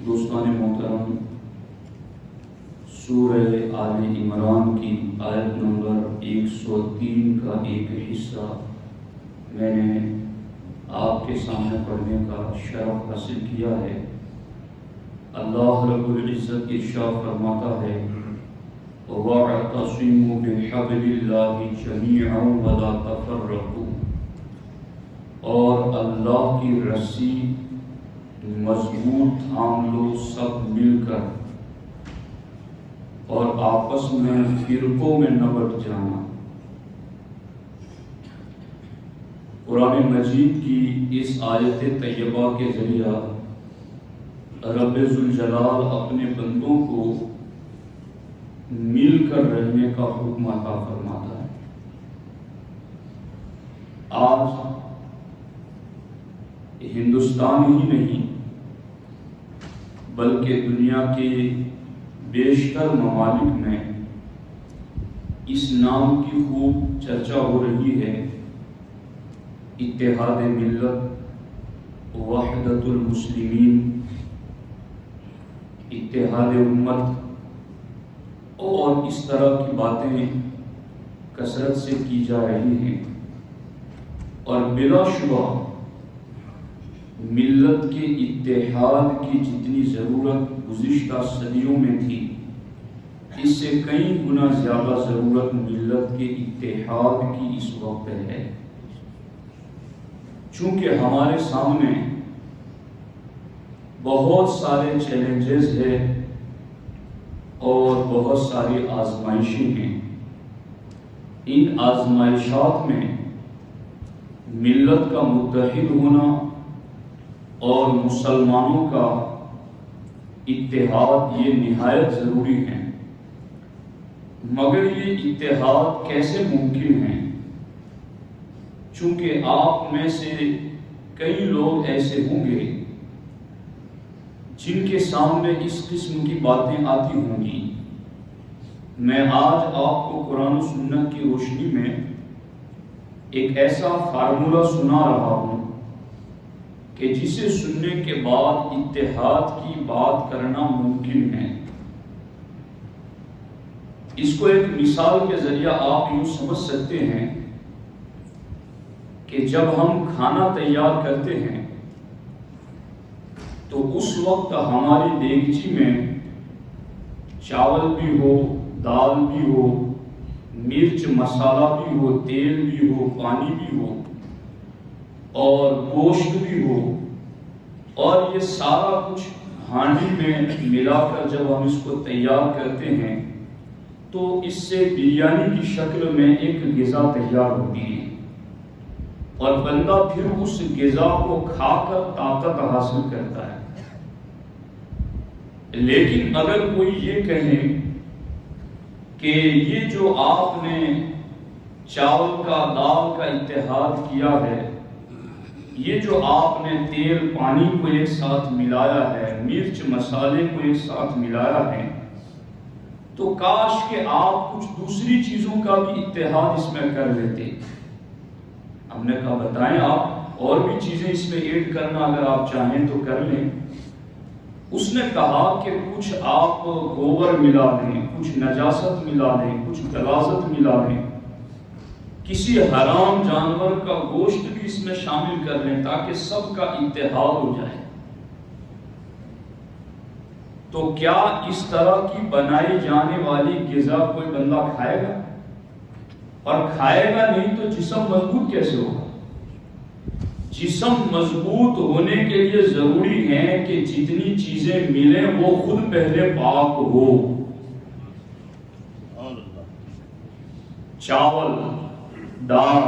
دوستان محترم، سورہ آل عمران کی آیت نمبر 103 کا ایک حصہ میں نے آپ کے سامنے پڑھنے کا شرف حاصل کیا ہے۔ اللہ رب العزت ارشاد فرماتا ہے، وَاعْتَصِمُوا بِحَبْلِ اللَّهِ جَمِيعًا وَلَا تَفَرَّقُوا، اور اللہ کی رسی مضبوط تھام لو سب مل کر، اور آپس میں فرقوں میں نہ بٹ جانا۔ قرآن مجید کی اس آیت طیبہ کے ذریعہ رب ذوالجلال اپنے بندوں کو مل کر رہنے کا حکم عطا فرماتا ہے۔ آج ہندوستان ہی نہیں بلکہ دنیا کے بیشتر ممالک میں اس نام کی خوب چرچا ہو رہی ہے، اتحاد ملت، وحدت المسلمین، اتحاد امت، اور اس طرح کی باتیں کثرت سے کی جا رہی ہیں، اور بلا شبہ ملت کے اتحاد کی جتنی ضرورت گزشتہ صدیوں میں تھی، اس سے کئی گنا زیادہ ضرورت ملت کے اتحاد کی اس وقت ہے، چونکہ ہمارے سامنے بہت سارے چیلنجز ہیں اور بہت ساری آزمائشیں ہیں۔ ان آزمائشات میں ملت کا متحد ہونا اور مسلمانوں کا اتحاد یہ نہایت ضروری ہے، مگر یہ اتحاد کیسے ممکن ہے؟ چونکہ آپ میں سے کئی لوگ ایسے ہوں گے جن کے سامنے اس قسم کی باتیں آتی ہوں گی۔ میں آج آپ کو قرآن و سنت کی روشنی میں ایک ایسا فارمولہ سنا رہا ہوں کہ جسے سننے کے بعد اتحاد کی بات کرنا ممکن ہے۔ اس کو ایک مثال کے ذریعہ آپ یوں سمجھ سکتے ہیں کہ جب ہم کھانا تیار کرتے ہیں تو اس وقت ہماری دیگچی میں چاول بھی ہو، دال بھی ہو، مرچ مسالہ بھی ہو، تیل بھی ہو، پانی بھی ہو اور گوشت بھی ہو، اور یہ سارا کچھ ہانڈی میں ملا کر جب ہم اس کو تیار کرتے ہیں تو اس سے بریانی کی شکل میں ایک غذا تیار ہوتی ہے، اور بندہ پھر اس غذا کو کھا کر طاقت حاصل کرتا ہے۔ لیکن اگر کوئی یہ کہے کہ یہ جو آپ نے چاول کا، دال کا اتحاد کیا ہے، یہ جو آپ نے تیل پانی کو ایک ساتھ ملایا ہے، مرچ مسالے کو ایک ساتھ ملایا ہے، تو کاش کہ آپ کچھ دوسری چیزوں کا بھی اتحاد اس میں کر لیتے۔ ہم نے کہا بتائیں، آپ اور بھی چیزیں اس میں ایڈ کرنا اگر آپ چاہیں تو کر لیں۔ اس نے کہا کہ کچھ آپ گوبر ملا دیں، کچھ نجاست ملا دیں، کچھ غلاظت ملا دیں، کسی حرام جانور کا گوشت بھی اس میں شامل کر لیں تاکہ سب کا اتحاد ہو جائے۔ تو کیا اس طرح کی بنائی جانے والی غذا کوئی بندہ کھائے گا؟ اور کھائے گا نہیں تو جسم مضبوط کیسے ہوگا؟ جسم مضبوط ہونے کے لیے ضروری ہے کہ جتنی چیزیں ملیں وہ خود پہلے پاک ہو۔ چاول، دال،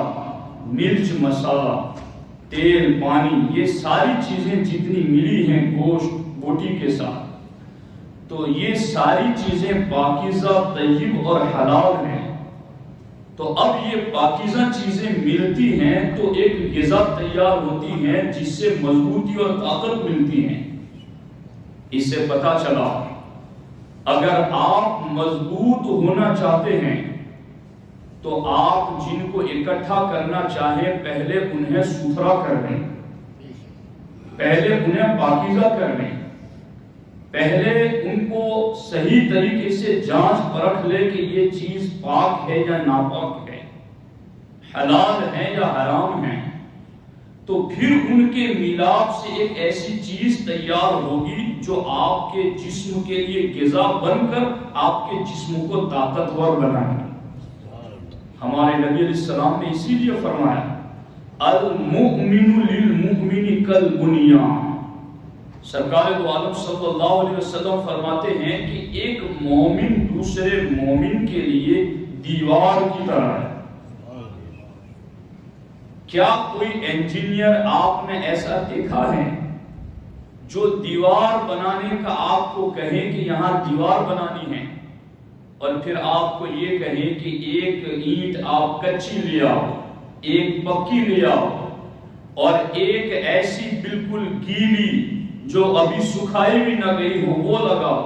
مرچ مسالہ، تیل، پانی، یہ ساری چیزیں جتنی ملی ہیں گوشت بوٹی کے ساتھ، تو یہ ساری چیزیں پاکیزہ، طیب اور حلال ہیں۔ تو اب یہ پاکیزہ چیزیں ملتی ہیں تو ایک غذا تیار ہوتی ہے جس سے مضبوطی اور طاقت ملتی ہے۔ اس سے پتہ چلا اگر آپ مضبوط ہونا چاہتے ہیں تو آپ جن کو اکٹھا کرنا چاہیں پہلے انہیں ستھرا کر لیں، پہلے انہیں پاکیزہ کر لیں، پہلے ان کو صحیح طریقے سے جانچ پرکھ لے کہ یہ چیز پاک ہے یا ناپاک ہے، حلال ہے یا حرام ہے، تو پھر ان کے میلاد سے ایک ایسی چیز تیار ہوگی جو آپ کے جسم کے لیے غذا بن کر آپ کے جسم کو طاقتور بنائے گا۔ ہمارے نبی علیہ السلام نے اسی لیے فرمایا المؤمن للمؤمن کالبنیان۔ سرکار دو عالم صلی اللہ علیہ وسلم فرماتے ہیں کہ ایک مومن دوسرے مومن کے لیے دیوار کی طرح ہے۔ کیا کوئی انجینئر آپ نے ایسا دیکھا ہے جو دیوار بنانے کا آپ کو کہے کہ یہاں دیوار بنانی ہے اور پھر آپ کو یہ کہے کہ ایک اینٹ آپ کچی لے آؤ، ایک پکی لے آؤ اور ایک ایسی بالکل گیلی جو ابھی سکھائی بھی نہ گئی ہو وہ لگاؤ؟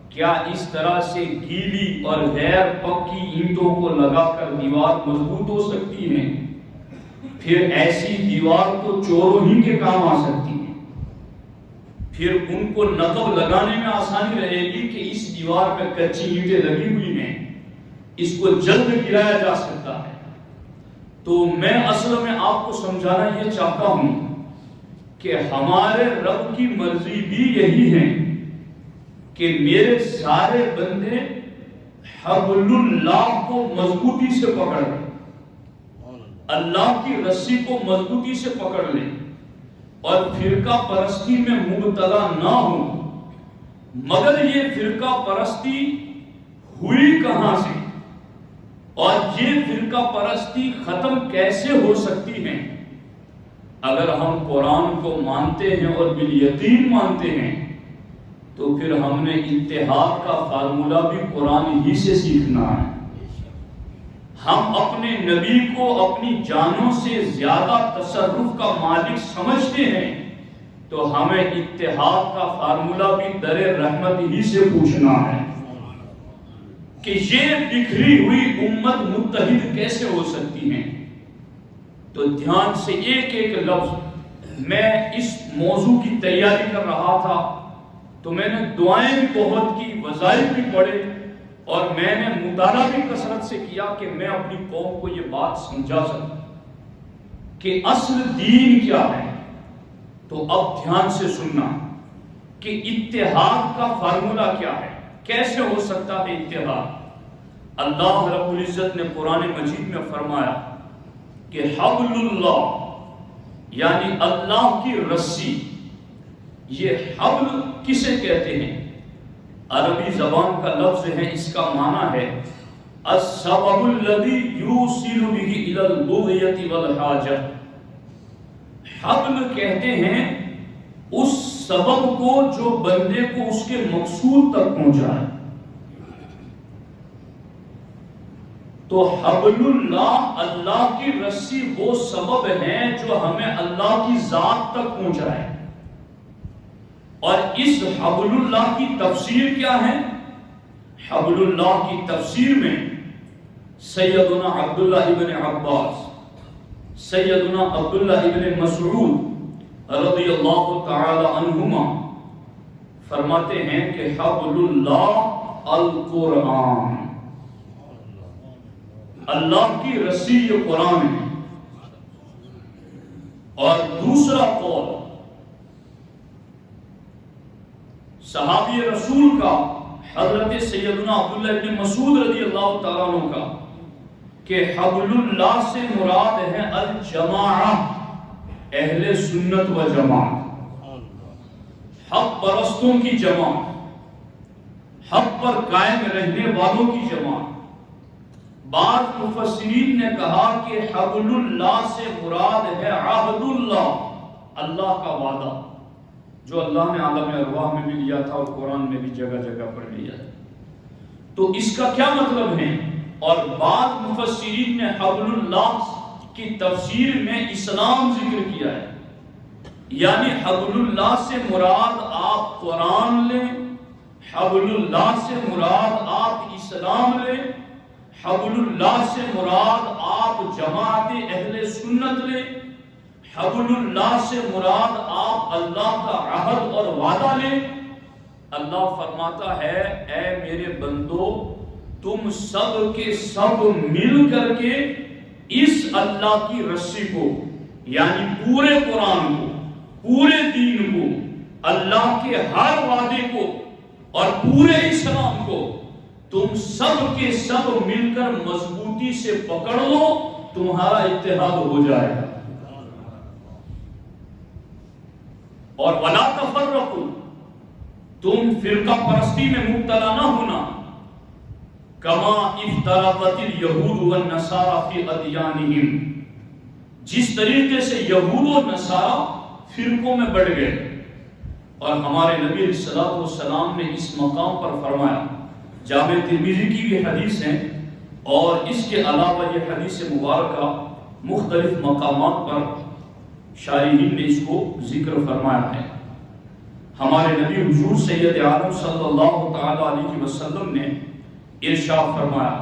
کیا اس طرح سے گیلی اور غیر پکی اینٹوں کو لگا کر دیوار مضبوط ہو سکتی ہے؟ پھر ایسی دیوار تو چوروں ہی کے کام آ سکتی ہے، پھر ان کو نقب لگانے میں آسانی رہے گی کہ اس دیوار پہ کچی اینٹیں لگی ہوئی ہیں، اس کو جلد گرایا جا سکتا ہے۔ تو میں اصل میں آپ کو سمجھانا یہ چاہتا ہوں کہ ہمارے رب کی مرضی بھی یہی ہے کہ میرے سارے بندے حبل اللہ کو مضبوطی سے پکڑ لیں، اللہ کی رسی کو مضبوطی سے پکڑ لیں اور فرقہ پرستی میں مبتلا نہ ہوں۔ مگر یہ فرقہ پرستی ہوئی کہاں سے اور یہ فرقہ پرستی ختم کیسے ہو سکتی ہے؟ اگر ہم قرآن کو مانتے ہیں اور بالیقین مانتے ہیں تو پھر ہم نے اتحاد کا فارمولہ بھی قرآن ہی سے سیکھنا ہے۔ ہم اپنے نبی کو اپنی جانوں سے زیادہ تصرف کا مالک سمجھتے ہیں تو ہمیں اتحاد کا فارمولہ بھی در رحمت ہی سے پوچھنا ہے کہ یہ بکھری ہوئی امت متحد کیسے ہو سکتی ہے۔ تو دھیان سے ایک ایک لفظ، میں اس موضوع کی تیاری کر رہا تھا تو میں نے دعائیں بھی بہت کی، وظائف بھی پڑھے اور میں نے مطالعہ بھی کثرت سے کیا کہ میں اپنی قوم کو یہ بات سمجھا سکوں کہ اصل دین کیا ہے۔ تو اب دھیان سے سننا کہ اتحاد کا فارمولہ کیا ہے، کیسے ہو سکتا ہے اتحاد۔ اللہ رب العزت نے قرآن مجید میں فرمایا کہ حبل اللہ یعنی اللہ کی رسی۔ یہ حبل کسے کہتے ہیں؟ عربی زبان کا لفظ ہے، اس کا معنی ہے السبب الذی یوصل به الی البغیۃ والحاجہ۔ حبل کہتے ہیں اس سبب کو جو بندے کو اس کے مقصود تک پہنچائے۔ تو حبل اللہ، اللہ کی رسی وہ سبب ہے جو ہمیں اللہ کی ذات تک پہنچائے۔ اور اس حبل اللہ کی تفسیر کیا ہے؟ حبل اللہ کی تفسیر میں سیدنا عبداللہ ابن عباس، سیدنا عبداللہ ابن مسعود رضی اللہ تعالی عنہما فرماتے ہیں کہ حبل اللہ القرآن، اللہ کی رسی یہ قرآن ہے۔ اور دوسرا قول صحابی رسول کا حضرت سیدنا عبداللہ ابن مسعود رضی اللہ تعالیٰ عنہ کا کہ حبل اللہ سے مراد ہے الجماعہ، اہل سنت و جماعت، حق پرستوں کی جماعت، حق پر قائم رہنے والوں کی جماعت۔ بعض مفسرین نے کہا کہ حبل اللہ سے مراد ہے عہد اللہ، اللہ کا وعدہ جو اللہ نے عالم ارواح میں بھی لیا تھا اور قرآن میں بھی جگہ جگہ پر لیا ہے۔ تو اس کا کیا مطلب ہے؟ اور بعض مفسرین نے حبل اللہ کی تفسیر میں اسلام ذکر کیا ہے، یعنی حبل اللہ سے مراد آپ قرآن لیں، حبل اللہ سے مراد آپ اسلام لیں، حبل اللہ سے مراد آپ جماعت اہل سنت لیں، حبل اللہ سے مراد آپ اللہ کا عہد اور وعدہ لیں، اللہ فرماتا ہے اے میرے بندو تم سب کے سب مل کر کے اس اللہ کی رسی کو یعنی پورے قرآن کو پورے دین کو اللہ کے ہر وعدے کو اور پورے اسلام کو تم سب کے سب مل کر مضبوطی سے پکڑ لو تمہارا اتحاد ہو جائے گا. اور ولا تفرقوا تم فرقہ پرستی میں مبتلا نہ ہونا کما افترقت الیہود والنصارى فی ادیانہم جس طریقے سے یہود و نصارہ فرقوں میں بڑھ گئے. اور ہمارے نبی علیہ الصلوۃ والسلام نے اس مقام پر فرمایا جامع ترمذی کی بھی حدیث ہے اور اس کے علاوہ یہ حدیث مبارکہ مختلف مقامات پر شارحین نے اس کو ذکر فرمایا ہے. ہمارے نبی حضور سید عالم صلی اللہ تعالی علیہ وسلم نے ارشاد فرمایا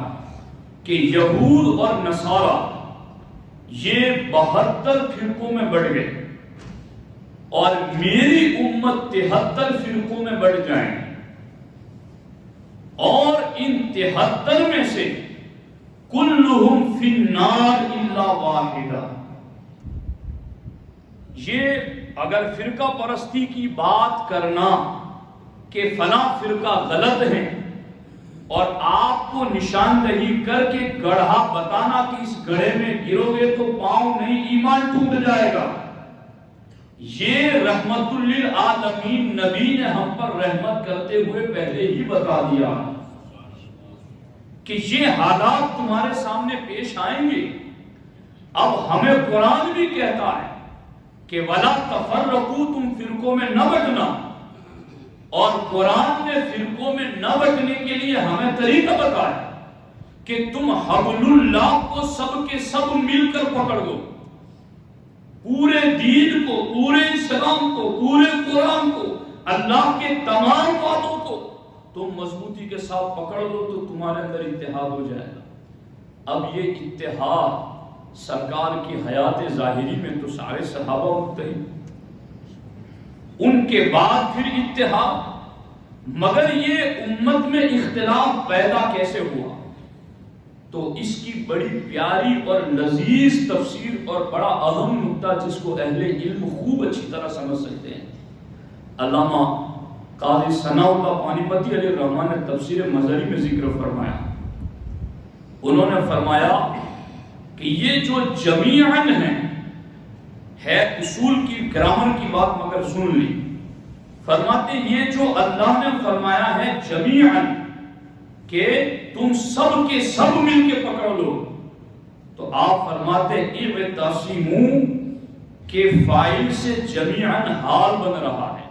کہ یہود اور نصارہ یہ 72 فرقوں میں بڑھ گئے اور میری امت 73 فرقوں میں بڑھ جائیں اور ان 73 میں سے کلہم فی النار الا واحدہ. یہ اگر فرقہ پرستی کی بات کرنا کہ فلاں فرقہ غلط ہے اور آپ کو نشاندہی کر کے گڑھا بتانا کہ اس گڑھے میں گرو گے تو پاؤں نہیں ایمان ٹوٹ جائے گا، یہ رحمت للعالمین نبی نے ہم پر رحمت کرتے ہوئے پہلے ہی بتا دیا کہ یہ حالات تمہارے سامنے پیش آئیں گے. اب ہمیں قرآن بھی کہتا ہے کہ وَلَا تَفَرَّقُوا تم فرقوں میں نہ بٹنا، اور قرآن نے فرقوں میں نہ بٹنے کے لیے ہمیں طریقہ بتایا کہ تم حبل اللہ کو سب کے سب مل کر پکڑ لو، پورے دین کو پورے اسلام کو پورے قرآن کو اللہ کے تمام باتوں کو تم مضبوطی کے ساتھ پکڑ لو تو تمہارے اندر اتحاد ہو جائے گا. اب یہ اتحاد سرکار کی حیات ظاہری میں تو سارے صحابہ متحد، ان کے بعد پھر اتحاد، مگر یہ امت میں اختلاف پیدا کیسے ہوا؟ تو اس کی بڑی پیاری اور لذیذ تفسیر اور بڑا اہم نکتہ جس کو اہل علم خوب اچھی طرح سمجھ سکتے ہیں، علامہ قاضی ثناء اللہ پانی پتی علیہ الرحمن نے تفسیر مظہری میں ذکر فرمایا. انہوں نے فرمایا کہ یہ جو جمیعاً ہے اصول کی گرامر کی بات مگر سن لی، فرماتے یہ جو اللہ نے فرمایا ہے جمیعاً کہ تم سب کے سب مل کے پکڑ لو، تو آپ فرماتے اعتصموا کہ فاعل سے جمیعاً حال بن رہا ہے،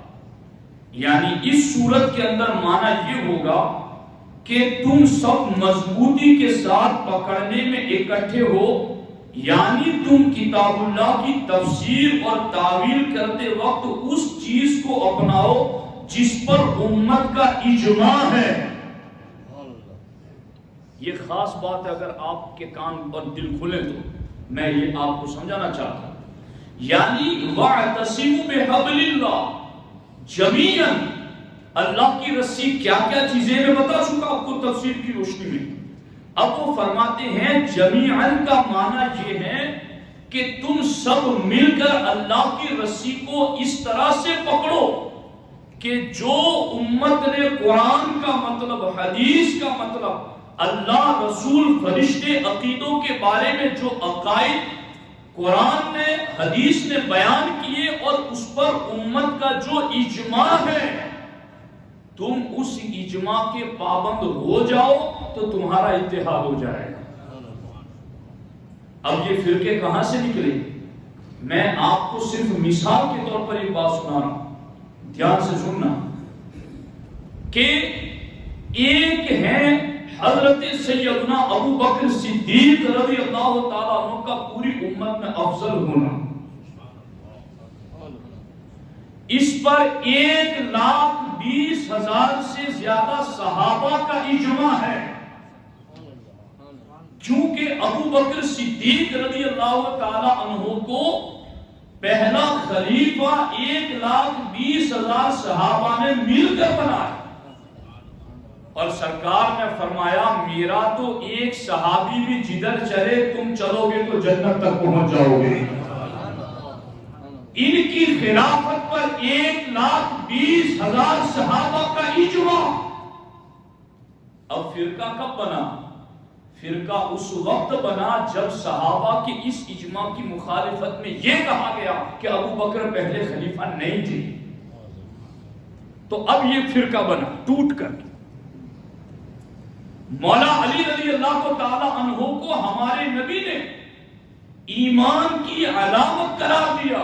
یعنی اس صورت کے اندر معنی یہ ہوگا کہ تم سب مضبوطی کے ساتھ پکڑنے میں اکٹھے ہو، یعنی تم کتاب اللہ کی تفسیر اور تعویل کرتے وقت اس چیز کو اپناؤ جس پر امت کا اجماع ہے. یہ خاص بات ہے، اگر آپ کے کان اور دل کھلے تو میں یہ آپ کو سمجھانا چاہتا ہوں. یعنی وَاعْتَصِمُوا بِحَبْلِ اللَّهِ جَمِيعًا، اللہ کی رسی کیا کیا چیزیں میں بتا چکا آپ کو تفسیر کی روشنی میں. اب وہ فرماتے ہیں جمیعاً کا معنی یہ ہے کہ تم سب مل کر اللہ کی رسی کو اس طرح سے پکڑو کہ جو امت نے قرآن کا مطلب، حدیث کا مطلب، اللہ رسول فرشتے عقیدوں کے بارے میں جو عقائد قرآن نے حدیث نے بیان کیے اور اس پر امت کا جو اجماع ہے، تم اس اجماع کے پابند ہو جاؤ تو تمہارا اتحاد ہو جائے گا. اب یہ فرقے کہاں سے نکلے؟ میں آپ کو صرف مثال کے طور پر یہ بات سنا رہا ہوں، دھیان سے سننا، کہ ایک ہے حضرت سیدنا ابو بکر صدیق رضی اللہ تعالیٰ عنہ کا پوری امت میں افضل ہونا، اس پر 1,20,000 سے زیادہ صحابہ کا اجماع ہے. چونکہ ابو بکر صدیق رضی اللہ تعالی عنہ کو پہلا خلیفہ 1,20,000 صحابہ نے مل کر بنایا، اور سرکار نے فرمایا میرا تو ایک صحابی بھی جدھر چلے تم چلو گے تو جنت تک پہنچ جاؤ گے۔ ان کی خلافت پر 1,20,000 صحابہ کا اجماع۔ اب فرقہ کب بنا؟ فرقہ اس وقت بنا جب صحابہ کی اس اجماع کی مخالفت میں یہ کہا گیا کہ ابو بکر پہلے خلیفہ نہیں تھے، تو اب یہ فرقہ بنا ٹوٹ کر۔ مولا علی رضی اللہ تعالی عنہ کو ہمارے نبی نے ایمان کی علامت قرار دیا،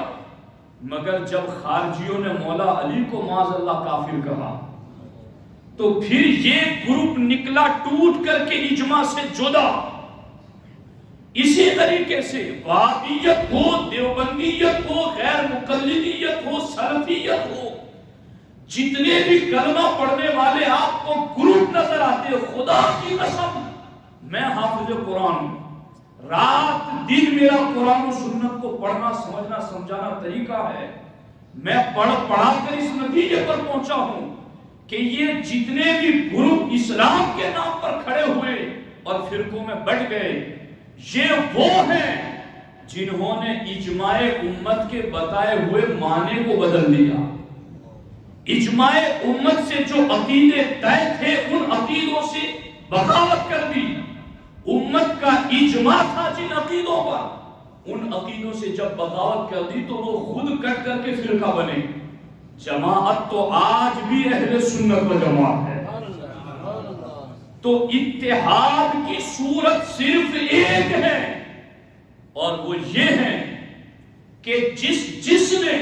مگر جب خارجیوں نے مولا علی کو معاذ اللہ کافر کہا تو پھر یہ گروپ نکلا ٹوٹ کر کے اجماع سے جدا۔ اسی طریقے سے وہابیت ہو، دیوبندیت ہو، غیر مقلدیت ہو، سلفیت ہو، جتنے بھی کلمہ پڑھنے والے آپ کو گروپ نظر آتے، خدا کی قسم میں حافظ قرآن ہوں، رات دن میرا قرآن و سنت کو پڑھنا سمجھنا سمجھانا طریقہ ہے، میں پڑھا کر اس نتیجے پر پہنچا ہوں کہ یہ جتنے بھی گروپ اسلام کے نام پر کھڑے ہوئے اور فرقوں میں بٹ گئے، یہ وہ ہیں جنہوں نے اجماع امت کے بتائے ہوئے معنی کو بدل دیا۔ اجماع امت سے جو عقیدے طے تھے ان عقیدوں سے بغاوت کر دی۔ امت کا اجماع تھا جن عقیدوں پر، ان عقیدوں سے جب بغاوت کر دی تو وہ خود کٹ کر کے فرقہ بنے۔ جماعت تو آج بھی اہل سنت و جماعت ہے۔ تو اتحاد کی صورت صرف ایک ہے، اور وہ یہ ہے کہ جس نے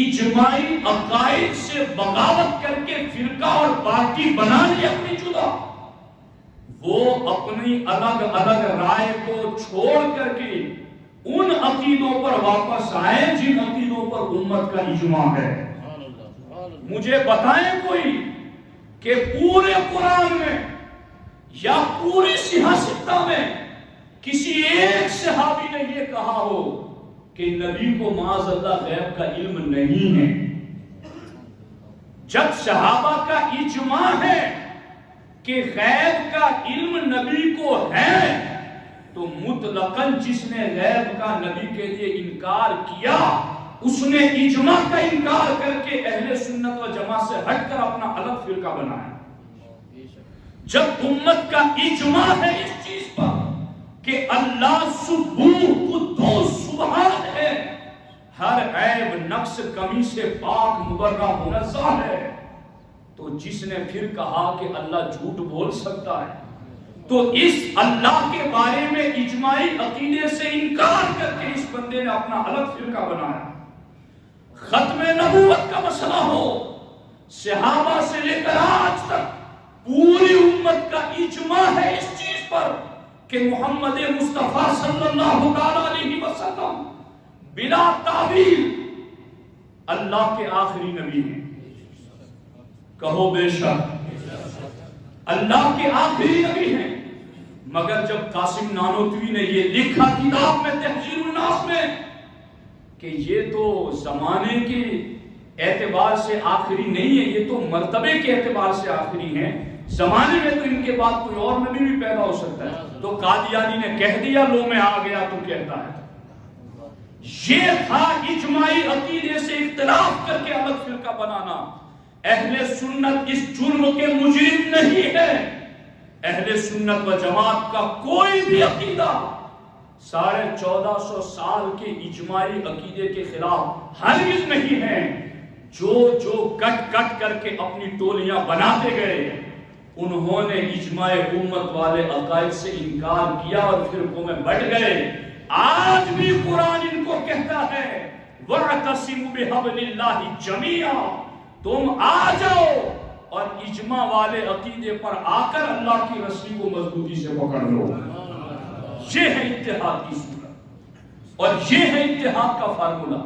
اجماعی عقائد سے بغاوت کر کے فرقہ اور پارٹی بنا لی اپنی جدا، وہ اپنی الگ الگ رائے کو چھوڑ کر کے ان عقیدوں پر واپس آئے جن عقیدوں پر امت کا اجماع ہے۔ مجھے بتائیں کوئی کہ پورے قرآن میں یا پوری سیاستہ میں کسی ایک صحابی نے یہ کہا ہو کہ نبی کو معاذ اللہ غیب کا علم نہیں ہے؟ جب صحابہ کا اجماع ہے کہ غیب کا علم نبی کو ہے، تو مطلقاً جس نے غیب کا نبی کے لیے انکار کیا اس نے اجماع کا انکار کر کے اہل سنت و جماعت سے ہٹ کر اپنا الگ فرقہ بنایا۔ جب امت کا اجماع ہے اس چیز پر کہ اللہ سبوح قدوس سبحان ہے، ہر عیب نقص کمی سے پاک مبرہ منزہ ہے، تو جس نے پھر کہا کہ اللہ جھوٹ بول سکتا ہے، تو اس اللہ کے بارے میں اجماعی عقیدے سے انکار کر کے اس بندے نے اپنا الگ فرقہ بنایا۔ ختم نبوت کا مسئلہ ہو، صحابہ سے لے کر آج تک پوری امت کا اجماع ہے اس چیز پر کہ محمد مصطفیٰ صلی اللہ علیہ وسلم بلا تعویل اللہ کے آخری نبی ہیں۔ کہو بے شک اللہ کے آخری نبی ہیں، مگر جب قاسم نانوتوی نے یہ لکھا کتاب میں تحذیر الناس میں کہ یہ تو زمانے کے اعتبار سے آخری نہیں ہے، یہ تو مرتبے کے اعتبار سے آخری ہیں، زمانے میں تو ان کے بعد کوئی اور نبی بھی پیدا ہو سکتا ہے، تو قادیانی نے کہہ دیا لو میں آ گیا تو کہتا ہے۔ یہ تھا اجماعی عقیدے سے اختلاف کر کے الگ فرقہ بنانا۔ اہل سنت اس جرم کے مجرم نہیں ہے۔ اہل سنت و جماعت کا کوئی بھی عقیدہ 1450 سال کے اجماعی عقیدے کے خلاف ہرگز نہیں ہے۔ جو کٹ کر کے اپنی ٹولیاں بناتے گئے انہوں نے اجماع امت والے عقائد سے انکار کیا اور فرقوں میں بٹ گئے۔ آج بھی قرآن ان کو کہتا ہے وَاعْتَصِمُوا بِحَبْلِ اللَّهِ جَمِيعًا، تم آ جاؤ اور اجماع والے عقیدے پر آ کر اللہ کی رسی کو مضبوطی سے پکڑ لو۔ یہ ہے اتحاد کی صورت اور یہ ہے اتحاد کا فارمولہ۔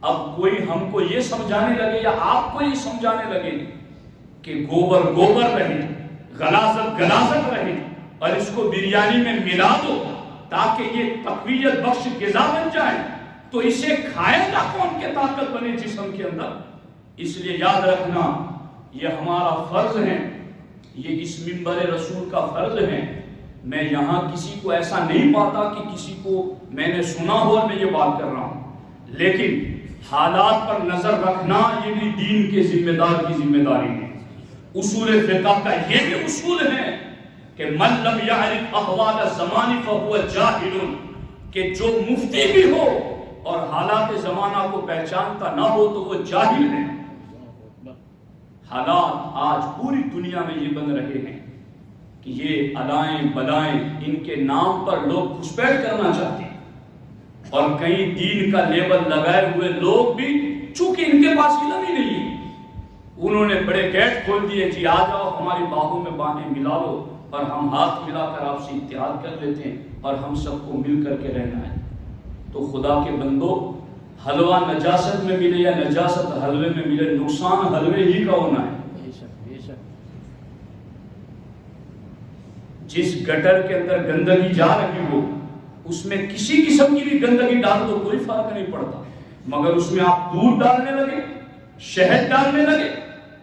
اب کوئی ہم کو یہ سمجھانے لگے یا آپ کو یہ سمجھانے لگے کہ گوبر گوبر رہے، غلاظت غلاظت رہے اور اس کو بریانی میں ملا دو تاکہ یہ تقویت بخش غذا بن جائے، تو اسے کھائے گا کون کہ طاقت بنے جسم کے اندر؟ اس لیے یاد رکھنا یہ ہمارا فرض ہے، یہ اس منبر رسول کا فرض ہے۔ میں یہاں کسی کو ایسا نہیں پاتا کہ کسی کو میں نے سنا ہو اور میں یہ بات کر رہا ہوں، لیکن حالات پر نظر رکھنا یہ بھی دین کے ذمہ دار کی ذمہ داری ہے۔ اصول فقہ کا یہ بھی اصول ہے کہ من لم یعرف احوال الزمان فهو جاہل، کہ جو مفتی بھی ہو اور حالات زمانہ کو پہچانتا نہ ہو تو وہ جاہل ہے۔ حالات آج پوری دنیا میں یہ بن رہے ہیں کہ یہ علائیں بلائیں ان کے نام پر لوگ گھسپیٹ کرنا چاہتے ہیں، اور کئی دین کا لیبل لگائے ہوئے لوگ بھی، چونکہ ان کے پاس علم ہی نہیں ہے، انہوں نے بڑے گیٹ کھول دیے، جی آ جاؤ ہماری باہوں میں باہیں ملا لو اور ہم ہاتھ ملا کر آپ سے اتحاد کر لیتے ہیں اور ہم سب کو مل کر کے رہنا ہے۔ تو خدا کے بندو، حلوہ نجاست میں ملے یا نجاست حلوے میں ملے، نقصان حلوے ہی کا ہونا ہے۔ جس گٹر کے اندر گندگی جا رہی ہو اس میں کسی قسم کی بھی گندگی ڈال دو کوئی فرق نہیں پڑتا، مگر اس میں آپ دودھ ڈالنے لگے، شہد ڈالنے لگے،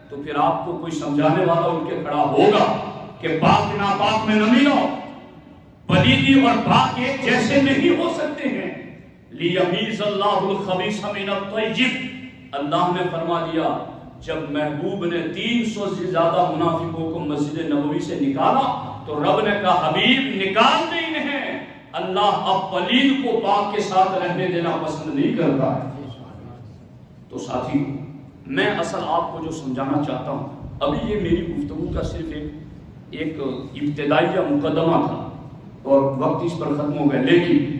تو پھر آپ کو کوئی سمجھانے والا ان کے کھڑا ہوگا کہ پاک ناپاک میں نہ ملاؤ، پلیدی اور پاک ایک جیسے نہیں ہو سکتے ہیں۔ لیمیز اللہ الخبیث من الطیب، اللہ نے فرما دیا جب محبوب نے 300 سے زیادہ منافقوں کو مسجد نبوی سے نکالا تو رب نے کہا حبیب نکال دے انہیں، اللہ اب پلید کو پاک کے ساتھ رہنے دینا پسند نہیں کرتا ہے۔ تو ساتھی میں اصل آپ کو جو سمجھانا چاہتا ہوں، ابھی یہ میری گفتگو کا صرف ایک ابتدائیہ مقدمہ تھا اور وقت اس پر ختم ہو گیا، لیکن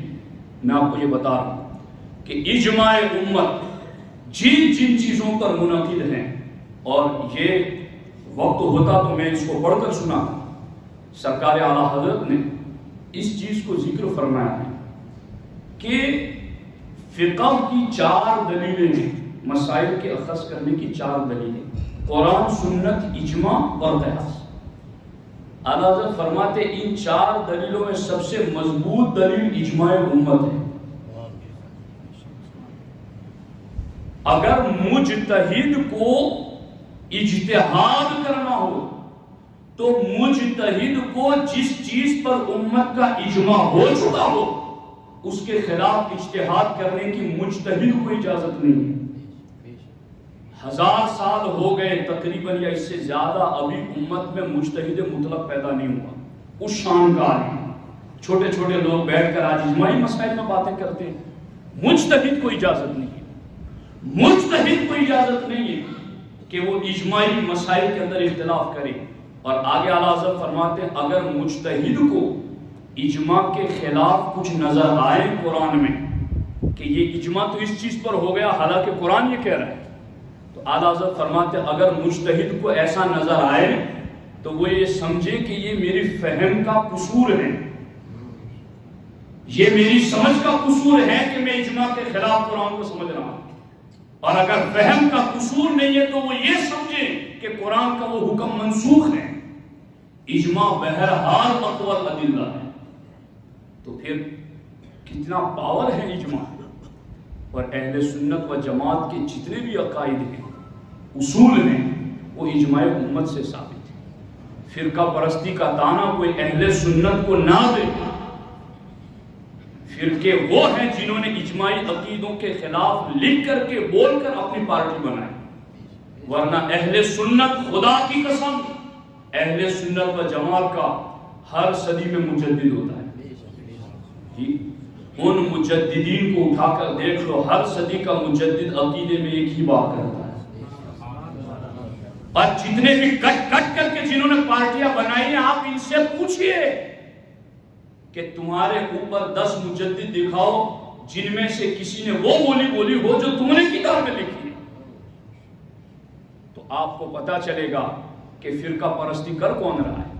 میں آپ کو یہ بتا رہا ہوں کہ اجماع امت جن جن چیزوں پر منعقد ہیں، اور یہ وقت ہوتا تو میں اس کو پڑھ کر سنا، سرکار اعلیٰ حضرت نے اس چیز کو ذکر فرمایا ہے کہ فقہ کی 4 دلیلیں ہیں، مسائل کے اخذ کرنے کی 4 دلیلیں، قرآن، سنت، اجماع اور قیاس۔ اعلیٰ حضرت فرماتے ان 4 دلیلوں میں سب سے مضبوط دلیل اجماع امت ہے۔ اگر مجتہد کو اجتہاد کرنا ہو تو مجتہد کو جس چیز پر امت کا اجماع ہو چکا ہو اس کے خلاف اجتہاد کرنے کی مجتہد کو اجازت نہیں ہے۔ 1000 سال ہو گئے تقریباً یا اس سے زیادہ، ابھی امت میں مجتہد مطلق پیدا نہیں ہوا۔ اس شان کا عالم، چھوٹے چھوٹے لوگ بیٹھ کر آج اجماعی مسائل میں باتیں کرتے ہیں، مجتہد کو اجازت نہیں ہے، مجتہد کو اجازت نہیں ہے کہ وہ اجماعی مسائل کے اندر اختلاف کرے۔ اور آگے اعلیٰ حضرت فرماتے ہیں اگر مجتہد کو اجماع کے خلاف کچھ نظر آئے قرآن میں کہ یہ اجماع تو اس چیز پر ہو گیا حالانکہ قرآن یہ کہہ رہا ہے، تو اعلیٰ حضرت فرماتے ہیں اگر مجتہد کو ایسا نظر آئے تو وہ یہ سمجھے کہ یہ میری فہم کا قصور ہے، یہ میری سمجھ کا قصور ہے کہ میں اجماع کے خلاف قرآن کو سمجھ رہا ہوں، اور اگر فہم کا قصور نہیں ہے تو وہ یہ سمجھے کہ قرآن کا وہ حکم منسوخ ہے۔ اجماع بہرحال اقوال ادلہ ہے، تو پھر کتنا پاور ہے اجماع۔ اور اہل سنت و جماعت کے جتنے بھی عقائد ہیں، اصول ہیں، وہ اجماع امت سے ثابت ہے۔ فرقہ پرستی کا تانا کوئی اہل سنت کو نہ دے، فرقے وہ ہیں جنہوں نے اجماعی عقیدوں کے خلاف لکھ کر کے بول کر اپنی پارٹی بنائی، ورنہ اہل سنت خدا کی قسم اہل سنت و جماعت کا ہر صدی میں مجدد ہوتا ہے جی۔ ان مجددین کو اٹھا کر دیکھ لو، ہر صدی کا مجدد عقیدے میں ایک ہی بات کرتا ہے، اور جتنے بھی کٹ کر کے جنہوں نے پارٹیاں بنائی ہیں آپ ان سے پوچھئے کہ تمہارے اوپر 10 مجدد دکھاؤ جن میں سے کسی نے وہ بولی ہو جو تم نے کتاب میں لکھی ہے، تو آپ کو پتا چلے گا کہ فرقہ پرستی کر کون رہا ہے۔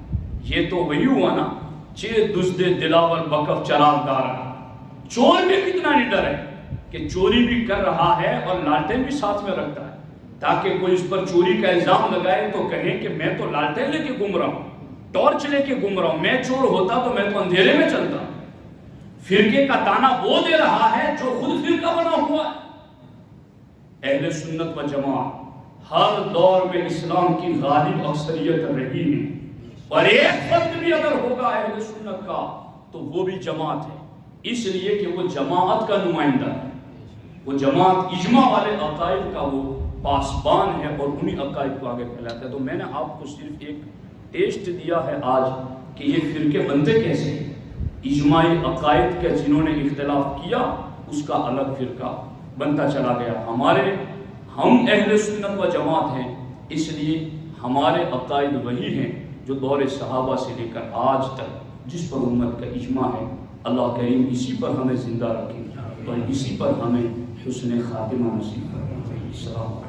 یہ تو وہی ہوا نا، چے دزد دلاور بکف چراغ دار، چور میں کتنا نڈر ہے کہ چوری بھی کر رہا ہے اور لالٹین بھی ساتھ میں رکھتا ہے تاکہ کوئی اس پر چوری کا الزام لگائے تو کہیں کہ میں تو لالٹین لے کے گھوم رہا ہوں، ٹارچ لے کے گھوم رہا ہوں، میں چور ہوتا تو میں تو اندھیرے میں چلتا۔ فرقے کا تانا وہ دے رہا ہے جو خود فرقہ بنا ہوا ہے۔ اہل سنت و جماعت ہر دور میں اسلام کی غالب اکثریت رہی ہے، اور ایک فرد بھی اگر ہوگا اہل سنت کا تو وہ بھی جماعت ہے، اس لیے کہ وہ جماعت کا نمائندہ ہے، وہ جماعت اجماع والے عقائد کا وہ پاسبان ہے اور انہی عقائد کو آگے پھیلاتا ہے۔ تو میں نے آپ کو صرف ایک ٹیسٹ دیا ہے آج کہ یہ فرقے بنتے کیسے ہیں۔ اجماعی عقائد کے جنہوں نے اختلاف کیا اس کا الگ فرقہ بنتا چلا گیا۔ ہم اہل سنت و جماعت ہیں، اس لیے ہمارے عقائد وہی ہیں جو دور صحابہ سے لے کر آج تک جس پر امت کا اجماع ہے۔ اللہ کریم اسی پر ہمیں زندہ رکھے اور اسی پر ہمیں حسن خاتمہ نصیب فرمائے۔ السلام علیکم۔